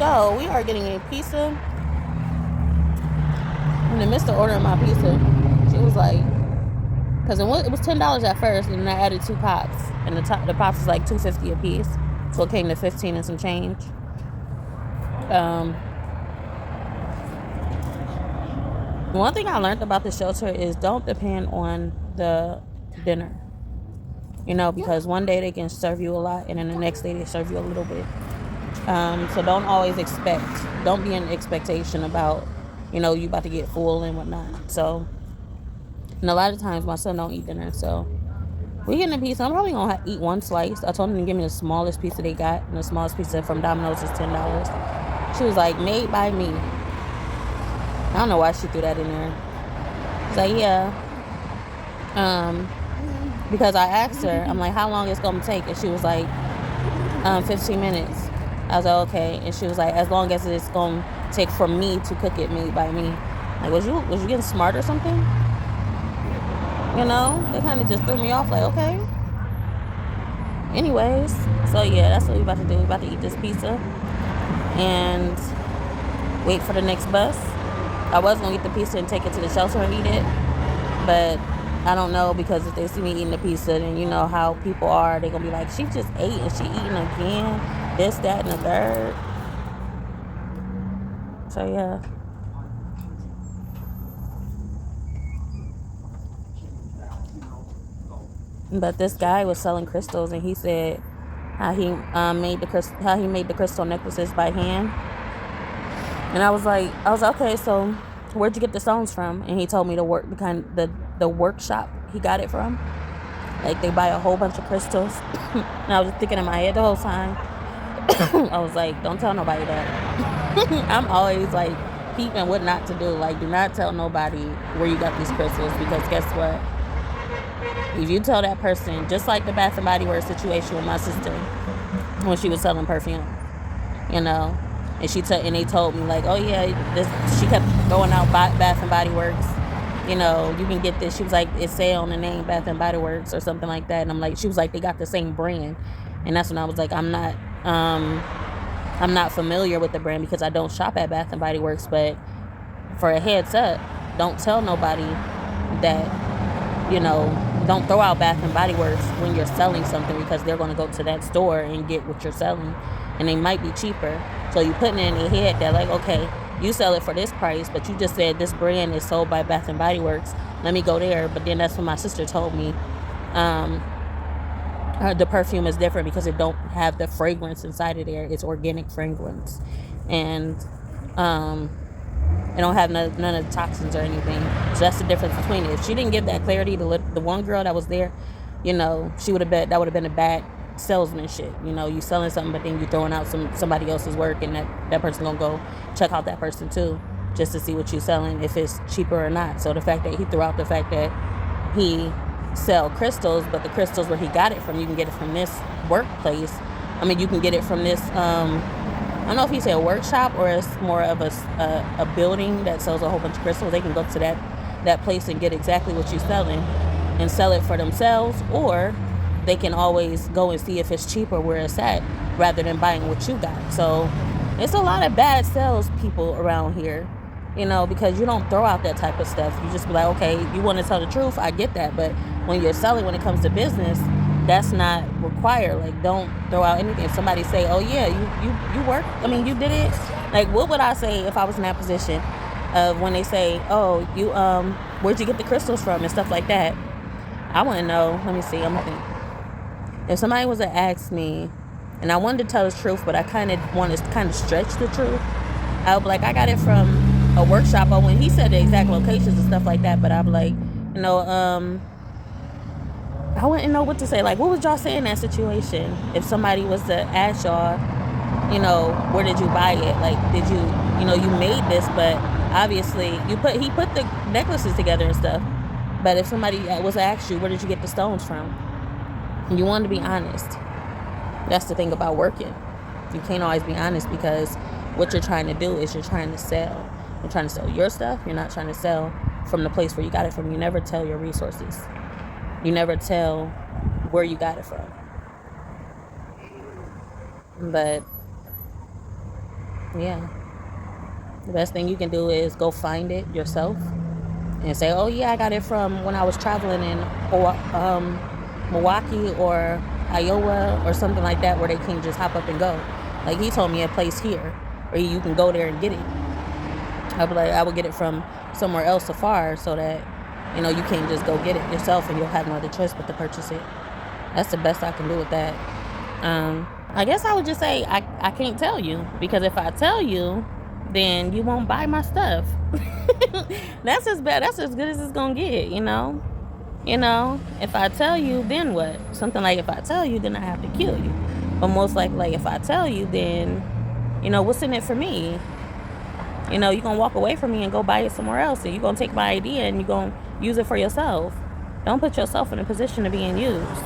So we are getting a pizza. In the midst of ordering my pizza, she was like, because it was $10 at first, and then I added 2 pops, and the pops was like $2.50 a piece, so it came to 15 and some change. One thing I learned about the shelter is don't depend on the dinner, because one day they can serve you a lot, and then the next day they serve you a little bit. So don't always don't be in expectation about, you about to get full and whatnot. So, and a lot of times my son don't eat dinner, so we getting a pizza. I'm probably gonna eat 1 slice. I told him to give me the smallest pizza they got, and the smallest pizza from Domino's is $10. She was like, made by me. I don't know why she threw that in there. She's like, yeah. Because I asked her, I'm like, how long it's gonna take? And she was like, 15 minutes. I was like, okay. And she was like, as long as it's gonna take for me to cook it, made by me. Like, was you getting smart or something? They kind of just threw me off, like, okay. Anyways, so yeah, that's what we about to do. We about to eat this pizza and wait for the next bus. I was gonna eat the pizza and take it to the shelter and eat it, but I don't know, because if they see me eating the pizza, then you know how people are. They're gonna be like, she just ate and she eating again, this, that, and the third. So yeah. But this guy was selling crystals, and he said how he made the crystal necklaces by hand. And I was like, okay, so where'd you get the stones from? And he told me the workshop he got it from. Like, they buy a whole bunch of crystals. And I was just thinking in my head the whole time. I was like, don't tell nobody that. I'm always like peeping what not to do. Like, do not tell nobody where you got these crystals, because guess what? If you tell that person, just like the Bath and Body Works situation with my sister when she was selling perfume, and they told me, like, oh yeah, she kept throwing out Bath and Body Works, you can get this. She was like, it say on the name Bath and Body Works or something like that, and I'm like, she was like, they got the same brand. And that's when I was like, I'm not familiar with the brand because I don't shop at Bath and Body Works, but for a heads up, don't tell nobody that, don't throw out Bath and Body Works when you're selling something, because they're going to go to that store and get what you're selling, and they might be cheaper. So you putting it in their head that, like, okay, you sell it for this price, but you just said this brand is sold by Bath and Body Works. Let me go there. But then that's when my sister told me the perfume is different because it don't have the fragrance inside of there. It's organic fragrance, and it don't have none of the toxins or anything. So that's the difference between it. If she didn't give that clarity to the one girl that was there, she would have bet that would have been a bad salesmanship. You selling something, but then you throwing out somebody else's work, and that person gonna go check out that person too, just to see what you selling, if it's cheaper or not. So the fact that he threw out the fact that he sell crystals, but the crystals where he got it from, you can get it from this workplace. I mean, you can get it from this I don't know if he said a workshop or it's more of a building that sells a whole bunch of crystals. They can go to that place and get exactly what you're selling and sell it for themselves, or they can always go and see if it's cheaper where it's at rather than buying what you got. So it's a lot of bad sales people around here, because you don't throw out that type of stuff. You just be like, okay, you want to tell the truth, I get that, but when you're selling, when it comes to business, that's not required. Like, don't throw out anything. If somebody say, oh yeah, you work, you did it, like, what would I say if I was in that position of when they say, oh, you where'd you get the crystals from and stuff like that? I want to know. Let me see, I'm gonna think. If somebody was to ask me, and I wanted to tell the truth, but I kind of wanted to stretch the truth, I would be like, I got it from a workshop. Or when he said the exact locations and stuff like that, but I'd be like, I wouldn't know what to say. Like, what would y'all say in that situation? If somebody was to ask y'all, where did you buy it? Like, did you, you made this, but obviously he put the necklaces together and stuff. But if somebody was to ask you, where did you get the stones from? You want to be honest. That's the thing about working. You can't always be honest, because what you're trying to do is you're trying to sell. You're trying to sell your stuff. You're not trying to sell from the place where you got it from. You never tell your resources. You never tell where you got it from. But Yeah. The best thing you can do is go find it yourself and say, oh yeah, I got it from when I was traveling in Milwaukee or Iowa or something like that, where they can just hop up and go. Like, he told me a place here where you can go there and get it. I'd be like, I would get it from somewhere else afar, so that, you know, you can't just go get it yourself and you'll have no other choice but to purchase it. That's the best I can do with that. I guess I would just say I can't tell you, because if I tell you, then you won't buy my stuff. That's as bad. That's as good as it's gonna get, you know. If I tell you, then what? Something like, if I tell you, then I have to kill you. But most likely, like, if I tell you, then, you know, what's in it for me? You know, you're gonna walk away from me and go buy it somewhere else, and you're gonna take my idea and you're gonna use it for yourself. Don't put yourself in a position of being used,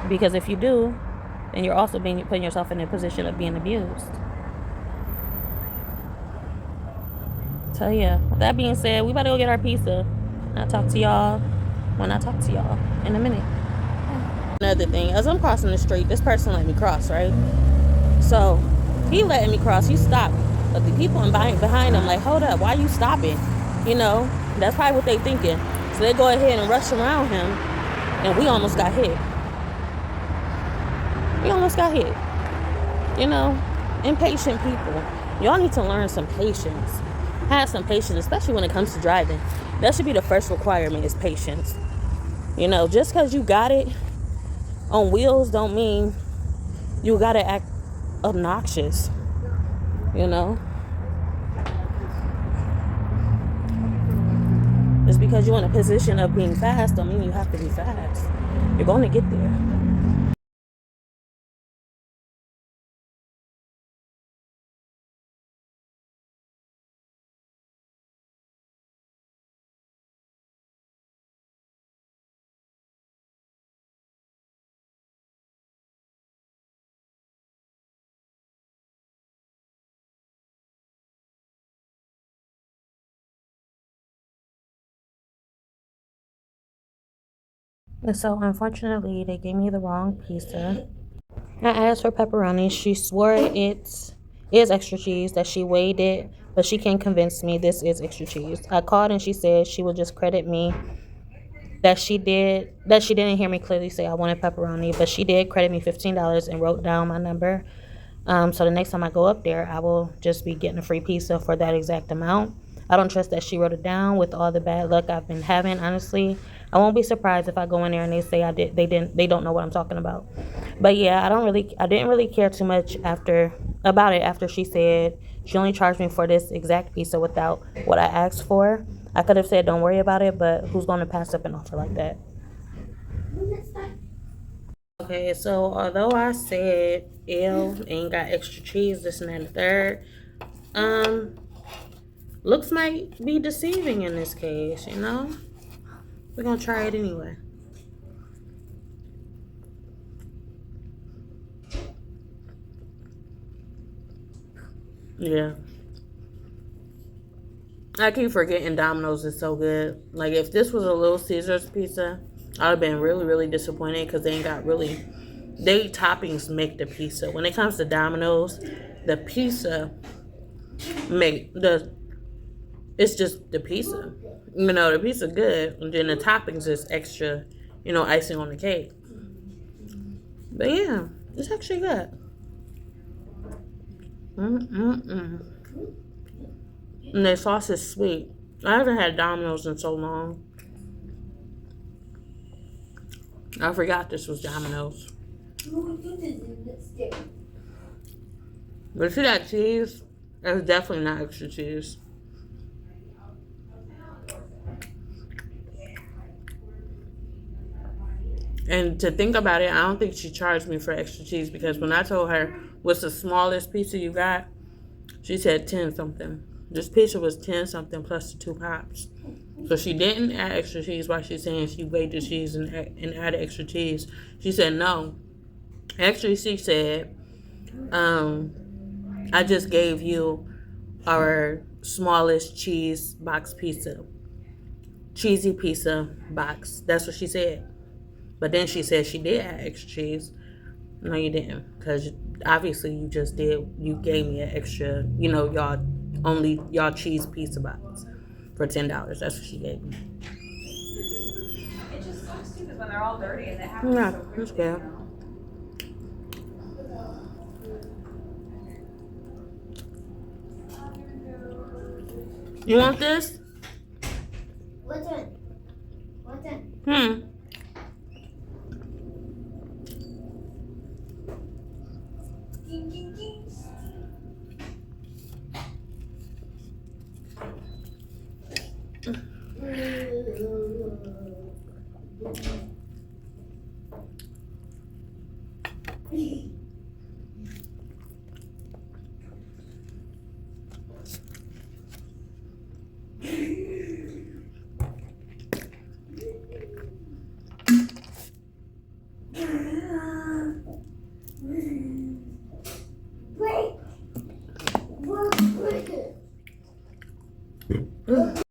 because if you do, then you're also putting yourself in a position of being abused. So yeah, with that being said, we about to go get our pizza. I'll talk to y'all when I talk to y'all in a minute. Another thing, as I'm crossing the street, this person let me cross, right? So he letting me cross, he stopped. But the people behind him, like, hold up, why you stopping? You know, that's probably what they thinking. So they go ahead and rush around him, and we almost got hit. You know, impatient people. Y'all need to learn some patience. Have some patience, especially when it comes to driving. That should be the first requirement, is patience. You know, just because you got it on wheels don't mean you gotta act obnoxious. You know, just because you're in a position of being fast don't mean you have to be fast. You're going to get there. So unfortunately, they gave me the wrong pizza. I asked for pepperoni. She swore it is extra cheese, that she weighed it, but she can't convince me this is extra cheese. I called and she said she would just credit me that she didn't hear me clearly say I wanted pepperoni, but she did credit me $15 and wrote down my number. So the next time I go up there, I will just be getting a free pizza for that exact amount. I don't trust that she wrote it down with all the bad luck I've been having. Honestly, I won't be surprised if I go in there and they say they don't know what I'm talking about. But yeah, I didn't really care too much about it after she said she only charged me for this exact pizza without what I asked for. I could have said don't worry about it, but who's going to pass up an offer like that? Okay, so although I said L ain't got extra cheese, this and that and the third, looks might be deceiving in this case, you know? We're gonna try it anyway. Yeah. I keep forgetting Domino's is so good. Like, if this was a Little Caesars pizza, I'd have been really, really disappointed, because they toppings make the pizza. When it comes to Domino's, the pizza it's just the pizza. You know, the pizza good, and then the toppings is extra, you know, icing on the cake. But yeah, it's actually good. And the sauce is sweet. I haven't had Domino's in so long. I forgot this was Domino's. But see that cheese? That's definitely not extra cheese. And to think about it, I don't think she charged me for extra cheese, because when I told her what's the smallest pizza you got, she said 10 something. This pizza was 10 something plus the 2 pops. So she didn't add extra cheese while she's saying she weighed the cheese and added extra cheese. She said no. Actually, she said, I just gave you our smallest cheese box pizza. Cheesy pizza box. That's what she said. But then she said she did add extra cheese. No, you didn't. Because obviously you just did. You gave me an extra, y'all cheese pizza box for $10. That's what she gave me. It just sucks too because when they're all dirty and they happen so quickly. That's good. You want this? What's in? What's in? Break! Break it!